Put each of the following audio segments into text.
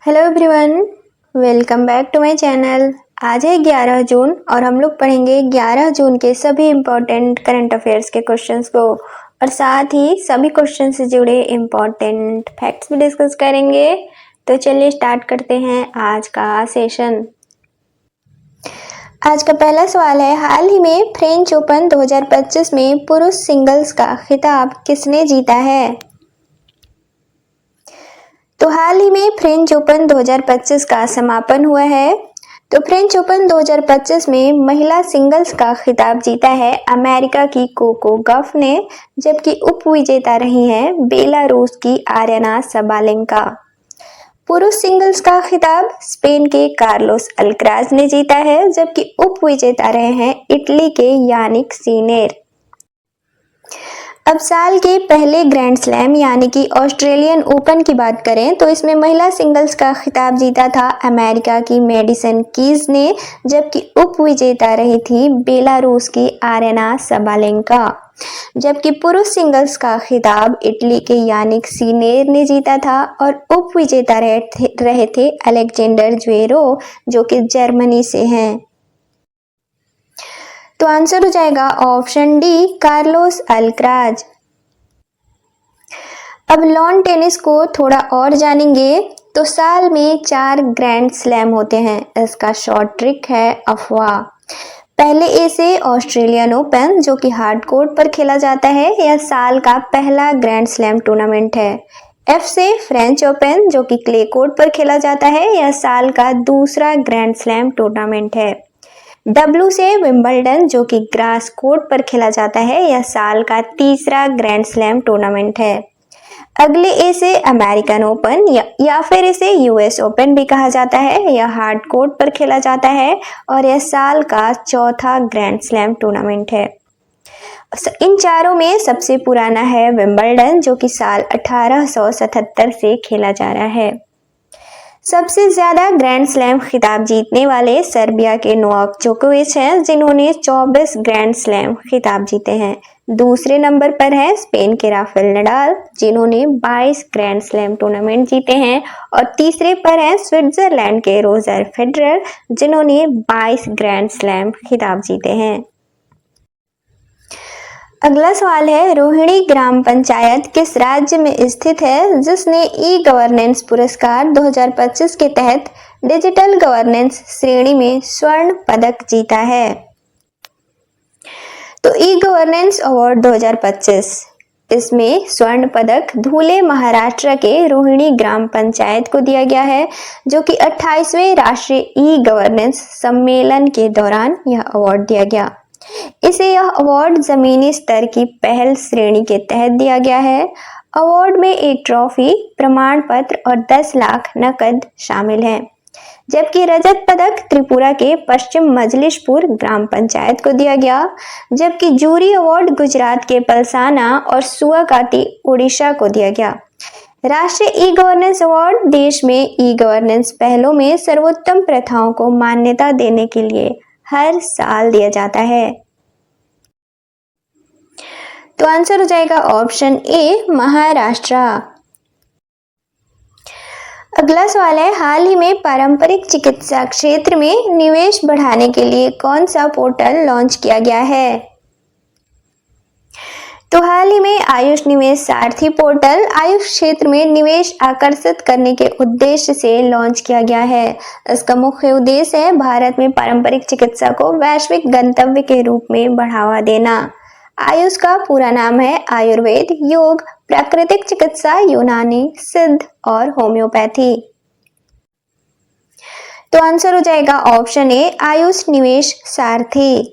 Hello everyone, welcome back to my channel. आज है 11 जून और हम लोग पढ़ेंगे 11 जून के सभी इम्पोर्टेंट करंट अफेयर्स के क्वेश्चंस को और साथ ही सभी क्वेश्चन से जुड़े इम्पोर्टेंट फैक्ट्स भी डिस्कस करेंगे। तो चलिए स्टार्ट करते हैं आज का सेशन। आज का पहला सवाल है, हाल ही में फ्रेंच ओपन 2025 में पुरुष सिंगल्स का खिताब किसने जीता है? तो हाल ही में फ्रेंच ओपन 2025 का समापन हुआ है। तो फ्रेंच ओपन 2025 में महिला सिंगल्स का खिताब जीता है अमेरिका की कोको गॉफ ने, जबकि उप विजेता रही हैं बेलारूस की आर्यना सबालेंका। पुरुष सिंगल्स का खिताब स्पेन के कार्लोस अल्कराज ने जीता है, जबकि उप विजेता रहे हैं इटली के यानिक सिनेर। अब साल के पहले ग्रैंड स्लैम यानी कि ऑस्ट्रेलियन ओपन की बात करें तो इसमें महिला सिंगल्स का खिताब जीता था अमेरिका की मेडिसन कीज ने, जबकि उप विजेता रही थी बेलारूस की आर्यना सबालेंका। जबकि पुरुष सिंगल्स का खिताब इटली के यानिक सिनेर ने जीता था और उप विजेता रहे थे अलेक्जेंडर ज्वेरो, जो कि जर्मनी से हैं। तो आंसर हो जाएगा ऑप्शन डी, कार्लोस अल्कराज। अब लॉन टेनिस को थोड़ा और जानेंगे। तो साल में 4 ग्रैंड स्लैम होते हैं। इसका शॉर्ट ट्रिक है अफवाह। पहले ए से ऑस्ट्रेलियन ओपन, जो कि हार्ड कोर्ट पर खेला जाता है, यह साल का पहला ग्रैंड स्लैम टूर्नामेंट है। एफ से फ्रेंच ओपन, जो कि क्ले कोर्ट पर खेला जाता है, यह साल का दूसरा ग्रैंड स्लैम टूर्नामेंट है। डब्ल्यू से विंबलडन, जो कि ग्रास कोर्ट पर खेला जाता है, यह साल का तीसरा ग्रैंड स्लैम टूर्नामेंट है। अगले ए से अमेरिकन ओपन या फिर इसे यूएस ओपन भी कहा जाता है, यह हार्ड कोर्ट पर खेला जाता है और यह साल का चौथा ग्रैंड स्लैम टूर्नामेंट है। इन चारों में सबसे पुराना है विंबलडन, जो कि साल 1877 से खेला जा रहा है। सबसे ज्यादा ग्रैंड स्लैम खिताब जीतने वाले सर्बिया के नोवाक जोकोविच हैं, जिन्होंने 24 ग्रैंड स्लैम खिताब जीते हैं। दूसरे नंबर पर है स्पेन के राफेल नडाल, जिन्होंने 22 ग्रैंड स्लैम टूर्नामेंट जीते हैं और तीसरे पर है स्विट्जरलैंड के रोजर फेडरर, जिन्होंने 22 ग्रैंड स्लैम खिताब जीते हैं। अगला सवाल है, रोहिणी ग्राम पंचायत किस राज्य में स्थित है जिसने ई गवर्नेंस पुरस्कार 2025 के तहत डिजिटल गवर्नेंस श्रेणी में स्वर्ण पदक जीता है? तो ई गवर्नेंस अवार्ड 2025, इसमें स्वर्ण पदक धुले महाराष्ट्र के रोहिणी ग्राम पंचायत को दिया गया है, जो कि 28वें राष्ट्रीय ई गवर्नेंस सम्मेलन के दौरान यह अवार्ड दिया गया। इसे यह अवार्ड जमीनी स्तर की पहल श्रेणी के तहत दिया गया है। अवार्ड में एक ट्रॉफी, प्रमाण पत्र और 10 लाख नकद शामिल हैं। जबकि रजत पदक त्रिपुरा के पश्चिम मजलिशपुर ग्राम पंचायत को दिया गया, जबकि जूरी अवार्ड गुजरात के पलसाना और सुआकाती उड़ीसा को दिया गया। राष्ट्रीय ई गवर्नेंस अवार्ड देश में ई गवर्नेंस पहलों में सर्वोत्तम प्रथाओं को मान्यता देने के लिए हर साल दिया जाता है। तो आंसर हो जाएगा ऑप्शन ए, महाराष्ट्र। अगला सवाल है, हाल ही में पारंपरिक चिकित्सा क्षेत्र में निवेश बढ़ाने के लिए कौन सा पोर्टल लॉन्च किया गया है? तो हाल ही में आयुष निवेश सारथी पोर्टल आयुष क्षेत्र में निवेश आकर्षित करने के उद्देश्य से लॉन्च किया गया है। इसका मुख्य उद्देश्य है भारत में पारंपरिक चिकित्सा को वैश्विक गंतव्य के रूप में बढ़ावा देना। आयुष का पूरा नाम है आयुर्वेद, योग, प्राकृतिक चिकित्सा, यूनानी, सिद्ध और होम्योपैथी। तो आंसर हो जाएगा ऑप्शन ए, आयुष निवेश सारथी।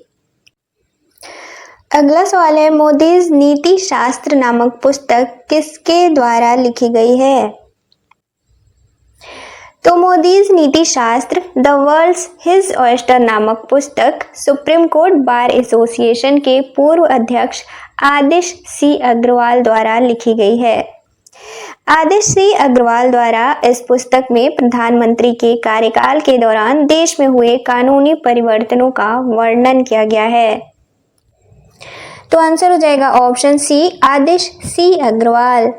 अगला सवाल है, मोदीज नीति शास्त्र नामक पुस्तक किसके द्वारा लिखी गई है? तो मोदीज नीति शास्त्र द वर्ल्ड्स हिज ऑयस्टर नामक पुस्तक सुप्रीम कोर्ट बार एसोसिएशन के पूर्व अध्यक्ष आदिश सी अग्रवाल द्वारा लिखी गई है। आदिश सी अग्रवाल द्वारा इस पुस्तक में प्रधानमंत्री के कार्यकाल के दौरान देश में हुए कानूनी परिवर्तनों का वर्णन किया गया है। तो आंसर हो जाएगा ऑप्शन सी, आदिश सी अग्रवाल।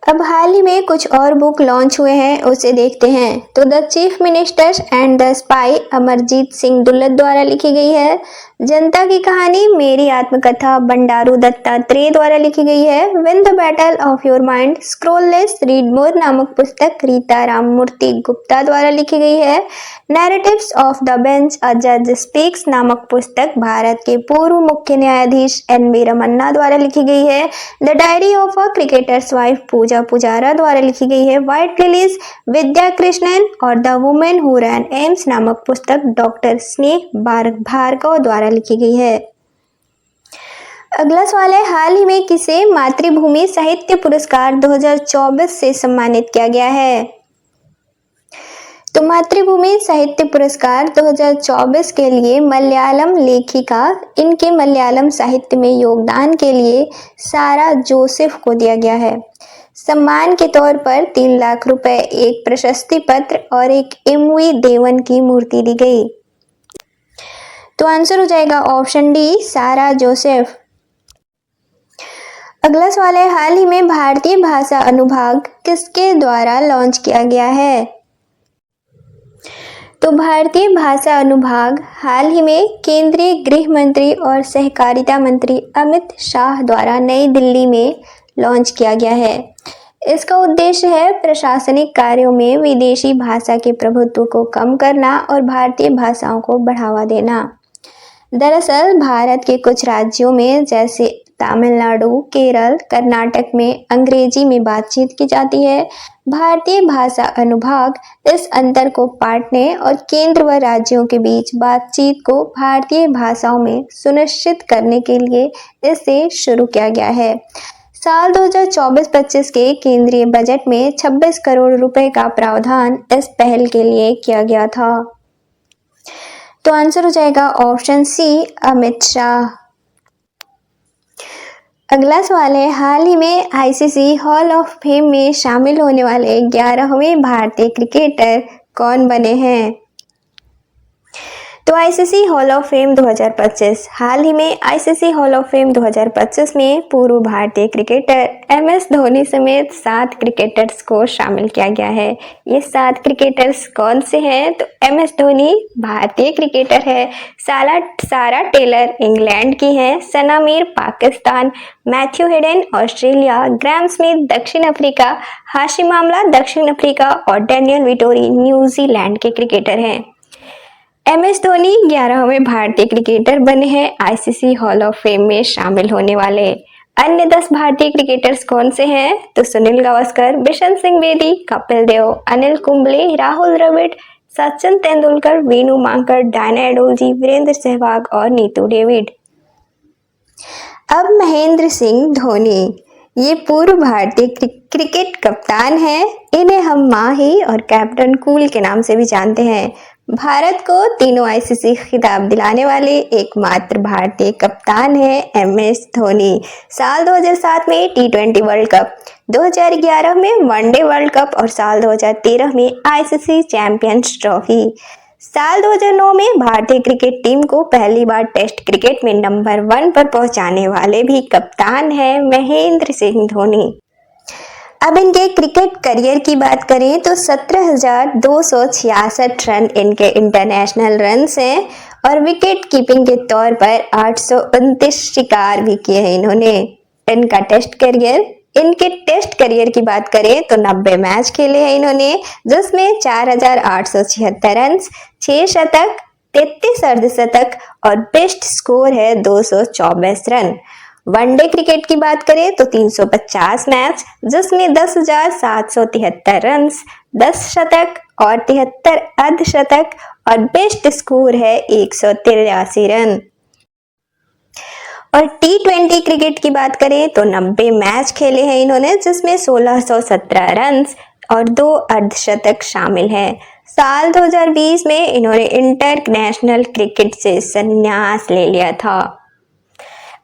अब हाल ही में कुछ और बुक लॉन्च हुए हैं, उसे देखते हैं। तो the chief ministers and the spy Amarjit Singh Dulat द्वारा लिखी गई है। जनता की कहानी मेरी आत्मकथा बंडारू दत्तात्रेय द्वारा लिखी गई है। Win the battle of your mind scrollless read more नामक पुस्तक रीता राममूर्ति गुप्ता द्वारा लिखी गई है। Narratives of the bench a जज स्पीक्स नामक पुस्तक भारत के पूर्व मुख्य न्यायाधीश एन.वी. रमन्ना द्वारा लिखी गई है। The diary of a cricketer's wife Pooja Pujara द्वारा लिखी गई है। व्हाइट लिलीज विद्या कृष्णन और the women who ran AIIMS नामक पुस्तक डॉक्टर स्नेह भार्गव द्वारा लिखी गई है। अगला सवाल है, हाल ही में किसे मातृभूमि साहित्य पुरस्कार 2024 से सम्मानित किया गया है? तो मातृभूमि साहित्य पुरस्कार 2024 के लिए मलयालम लेखिका, इनके मलयालम साहित्य में योगदान के लिए सारा जोसेफ को दिया गया है। सम्मान के तौर पर 3 लाख रुपए, एक प्रशस्ति पत्र और एक एमवी देवन की मूर्ति दी गई। तो आंसर हो जाएगा ऑप्शन डी, सारा जोसेफ। अगला सवाल है, हाल ही में भारतीय भाषा अनुभाग किसके द्वारा लॉन्च किया गया है? तो भारतीय भाषा अनुभाग हाल ही में केंद्रीय गृह मंत्री और सहकारिता मंत्री अमित शाह द्वारा नई दिल्ली में लॉन्च किया गया है। इसका उद्देश्य है प्रशासनिक कार्यों में विदेशी भाषा के प्रभुत्व को कम करना और भारतीय भाषाओं को बढ़ावा देना। दरअसल भारत के कुछ राज्यों में जैसे तमिलनाडु, केरल, कर्नाटक में अंग्रेजी में बातचीत की जाती है। भारतीय भाषा अनुभाग इस अंतर को पाटने और केंद्र व राज्यों के बीच बातचीत को भारतीय भाषाओं में सुनिश्चित करने के लिए इसे शुरू किया गया है। साल 2024-25 के केंद्रीय बजट में 26 करोड़ रुपए का प्रावधान इस पहल के लिए किया गया था। तो आंसर हो जाएगा ऑप्शन सी, अमित शाह। अगला सवाल है, हाल ही में आईसीसी हॉल ऑफ फेम में शामिल होने वाले 11वें भारतीय क्रिकेटर कौन बने हैं? तो आईसीसी हॉल ऑफ फेम 2025, हाल ही में आईसीसी हॉल ऑफ फेम 2025 में पूर्व भारतीय क्रिकेटर एमएस धोनी समेत 7 क्रिकेटर्स को शामिल किया गया है। ये 7 क्रिकेटर्स कौन से हैं? तो एमएस धोनी भारतीय क्रिकेटर है, सारा टेलर इंग्लैंड की हैं, सना Mir Pakistan, Matthew Hayden Australia, Graham Smith दक्षिण अफ्रीका, हाशिम आमला दक्षिण अफ्रीका और डैनियल विटोरी न्यूजीलैंड के क्रिकेटर हैं। एमएस धोनी 11वें भारतीय क्रिकेटर बने हैं आईसीसी हॉल ऑफ फेम में शामिल होने वाले। अन्य 10 भारतीय क्रिकेटर्स कौन से हैं? तो सुनील गावस्कर, बिशन सिंह बेदी, कपिल देव, अनिल कुंबले, राहुल द्रविड़, सचिन तेंदुलकर, वीनू मांकड़, डायना एडोलजी, वीरेंद्र सहवाग और नीतू डेविड। अब महेंद्र सिंह धोनी, ये पूर्व भारतीय क्रिकेट कप्तान हैं। इन्हें हम माही और कैप्टन कूल के नाम से भी जानते हैं। भारत को तीनों आईसीसी खिताब दिलाने वाले एकमात्र भारतीय कप्तान है एमएस धोनी। साल 2007 में टी20 वर्ल्ड कप, 2011 में वनडे वर्ल्ड कप और साल 2013 में आईसीसी चैंपियंस ट्रॉफी। साल 2009 में भारतीय क्रिकेट टीम को पहली बार टेस्ट क्रिकेट में नंबर 1 पर पहुंचाने वाले भी कप्तान हैं महेंद्र सिंह धोनी। अब इनके क्रिकेट करियर की बात करें तो 17,266 रन इनके इंटरनेशनल रन्स हैं और विकेट कीपिंग के तौर पर 829 शिकार भी किए हैं इन्होंने। इनके टेस्ट करियर की बात करें तो 90 मैच खेले हैं इन्होंने, जिसमें 4,876 रन, 6 शतक, 33 अर्धशतक और बेस्ट स्कोर है 224 रन। वनडे क्रिकेट की बात करें तो 350 मैच, जिसमें 10,773 रन, 10 शतक और 73 अर्धशतक और बेस्ट स्कोर है 183 रन। और टी20 क्रिकेट की बात करें तो 90 मैच खेले हैं इन्होंने, जिसमें 1617 रन और 2 अर्धशतक शामिल हैं। साल 2020 में इन्होंने इंटरनेशनल क्रिकेट से संन्यास ले लिया था।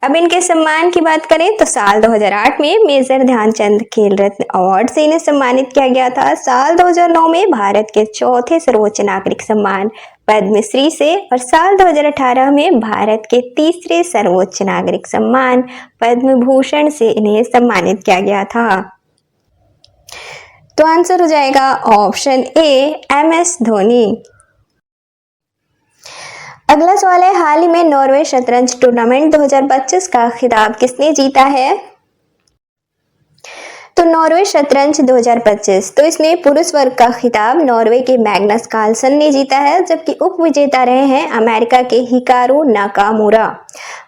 अब इनके सम्मान की बात करें तो साल 2008 में मेजर ध्यानचंद खेल रत्न अवार्ड से इन्हें सम्मानित किया गया था। साल 2009 में भारत के चौथे सर्वोच्च नागरिक सम्मान पद्मश्री से और साल 2018 में भारत के तीसरे सर्वोच्च नागरिक सम्मान पद्म भूषण से इन्हें सम्मानित किया गया था। तो आंसर हो जाएगा ऑप्शन ए MS धोनी। अगला सवाल है, हाल ही में नॉर्वे शतरंज टूर्नामेंट 2025 का खिताब किसने जीता है? तो नॉर्वे शतरंज 2025, तो इसमें पुरुष वर्ग का खिताब नॉर्वे के मैग्नस कार्लसन ने जीता है, जबकि उप विजेता रहे हैं अमेरिका के हिकारू नाकामुरा।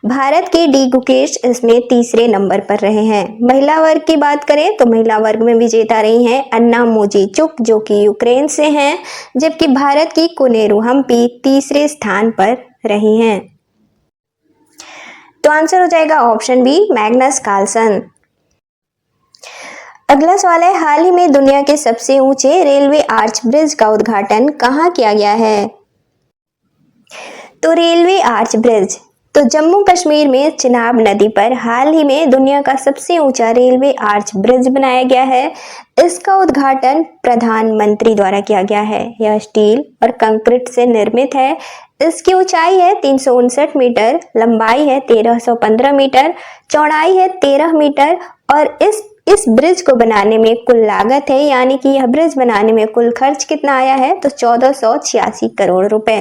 भारत के डी गुकेश इसमें तीसरे नंबर पर रहे हैं। महिला वर्ग की बात करें तो महिला वर्ग में विजेता रही हैं अन्ना मोजीचुक, जो कि यूक्रेन से हैं, जबकि भारत की कोनेरू हम्पी तीसरे स्थान पर रही हैं। तो आंसर हो जाएगा ऑप्शन बी मैग्नस कार्लसन। अगला सवाल है, हाल ही में दुनिया के सबसे ऊंचे रेलवे आर्च ब्रिज का उद्घाटन कहाँ किया गया है? तो रेलवे आर्च ब्रिज, तो जम्मू कश्मीर में चिनाब नदी पर हाल ही में दुनिया का सबसे ऊंचा रेलवे आर्च ब्रिज बनाया गया है। इसका उद्घाटन प्रधानमंत्री द्वारा किया गया है। यह स्टील और कंक्रीट से निर्मित है। इसकी ऊंचाई है 359 मीटर, लंबाई है 1315 मीटर, चौड़ाई है 13 मीटर और इस ब्रिज को बनाने में कुल लागत है, यानी कि यह ब्रिज बनाने में कुल खर्च कितना आया है? तो 1486 करोड़ रुपए।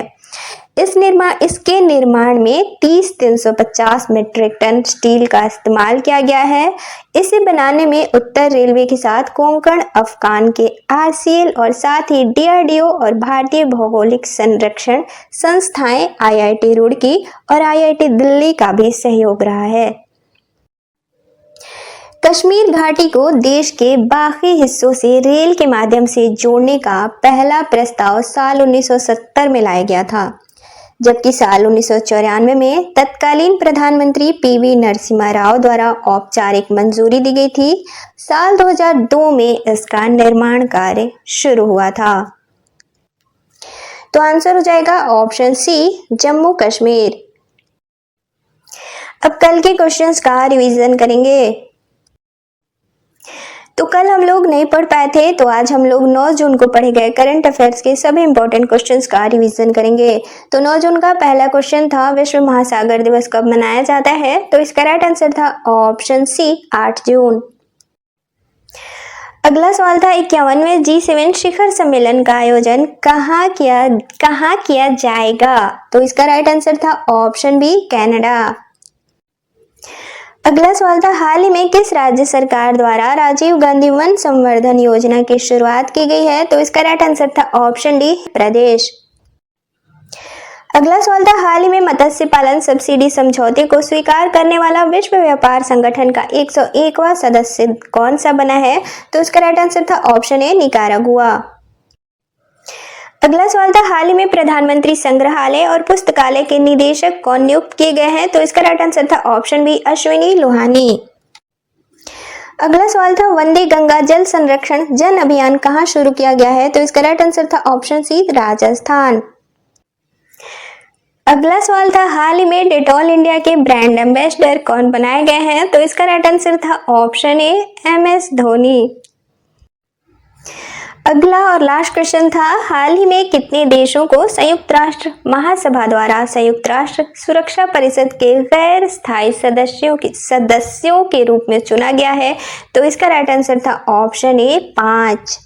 इसके निर्माण में 30,350 मीट्रिक टन स्टील का इस्तेमाल किया गया है। इसे बनाने में उत्तर रेलवे के साथ कोंकण अफगान के RCL और साथ ही DRDO और भारतीय भौगोलिक संरक्षण संस्थाएं IIT रुड़की और IIT दिल्ली का भी सहयोग रहा है। कश्मीर घाटी को देश के बाकी हिस्सों से रेल के माध्यम से जोड़ने का पहला प्रस्ताव साल 1970 में लाया गया था, जबकि साल 1994 में तत्कालीन प्रधानमंत्री PV नरसिम्हा राव द्वारा औपचारिक मंजूरी दी गई थी। साल 2002 में इसका निर्माण कार्य शुरू हुआ था। तो आंसर हो जाएगा ऑप्शन सी जम्मू कश्मीर। अब कल के क्वेश्चंस का रिवीजन करेंगे। तो कल हम लोग नहीं पढ़ पाए थे, तो आज हम लोग 9 जून को पढ़े गए करंट अफेयर्स के सभी इंपॉर्टेंट क्वेश्चंस का रिवीजन करेंगे। तो 9 जून का पहला क्वेश्चन था, विश्व महासागर दिवस कब मनाया जाता है? तो इसका राइट आंसर था ऑप्शन सी 8 जून। अगला सवाल था, 51वें G7 शिखर सम्मेलन का आयोजन कहाँ किया जाएगा? तो इसका राइट आंसर था ऑप्शन बी कनाडा। अगला सवाल था, हाल ही में किस राज्य सरकार द्वारा राजीव गांधी वन संवर्धन योजना की शुरुआत की गई है? तो इसका राइट आंसर था ऑप्शन डी प्रदेश। अगला सवाल था, हाल ही में मत्स्य पालन सब्सिडी समझौते को स्वीकार करने वाला विश्व व्यापार संगठन का 101वां सदस्य कौन सा बना है? तो इसका राइट आंसर था ऑप्शन ए निकारागुआ। अगला सवाल था, हाल ही में प्रधानमंत्री संग्रहालय और पुस्तकालय के निदेशक कौन नियुक्त किए गए हैं? तो इसका राइट आंसर था ऑप्शन बी अश्विनी लोहानी। अगला सवाल था, वंदे गंगा जल संरक्षण जन अभियान कहाँ शुरू किया गया है? तो इसका राइट आंसर था ऑप्शन सी राजस्थान। अगला सवाल था, हाल ही में डेटॉल इंडिया के ब्रांड एम्बेसडर कौन बनाए गए हैं? तो इसका राइट आंसर था ऑप्शन ए MS धोनी। अगला और लास्ट क्वेश्चन था, हाल ही में कितने देशों को संयुक्त राष्ट्र महासभा द्वारा संयुक्त राष्ट्र सुरक्षा परिषद के गैर स्थायी सदस्यों के रूप में चुना गया है? तो इसका राइट आंसर था ऑप्शन ए 5।